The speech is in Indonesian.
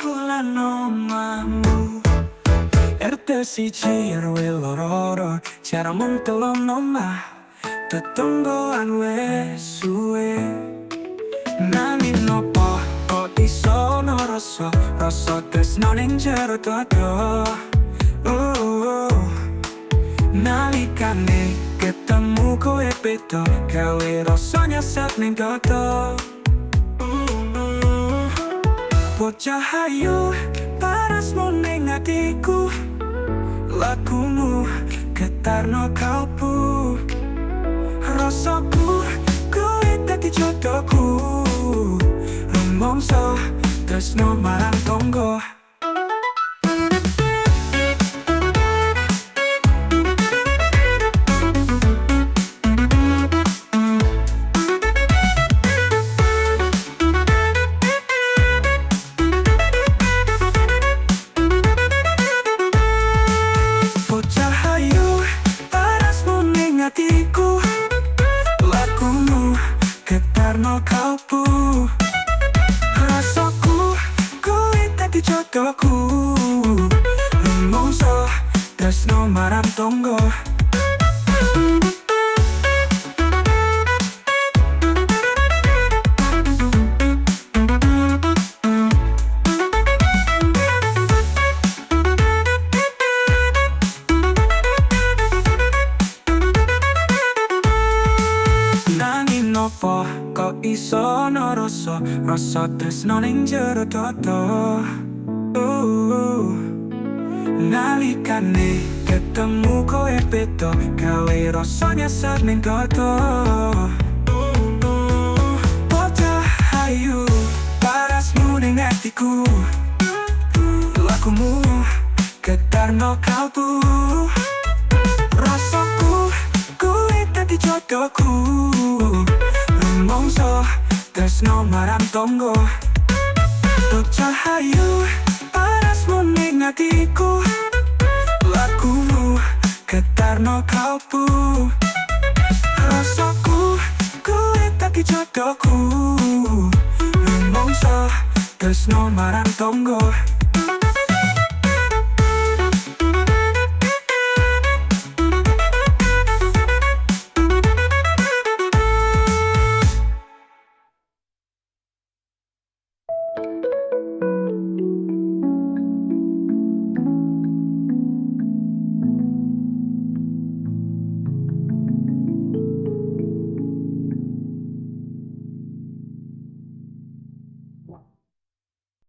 bulan omamu RT siji RW loro cara mung telung omah tetunggoan wes suwe nanging nopo kok iso ono rasa tresno ning jero dada nalikane ketemu kowe beda gawe rasa nyesek ning dada bocah ayu parasmu ning atiku lakumu getarno kalbu rasaku kowe dadi jodohku rumangsa tresno marang tonggo lakumu getarno kalbu rasaku kowe dadi jodohku rumangsa tresno marang tonggo nopo kok iso ono rasa tresno ning jero dada nalikane ketemu kowe beda gawe rasa nyesek ning dada bocah ayu parasmu ning atiku lakumu getarno kalbu rasaku kowe dadi jodohku rumangsa tresno marang tonggo bocah ayu parasmu ning atiku lakumu getarno kalbu rasaku kowe dadi jodohku rumangsa tresno marang tonggo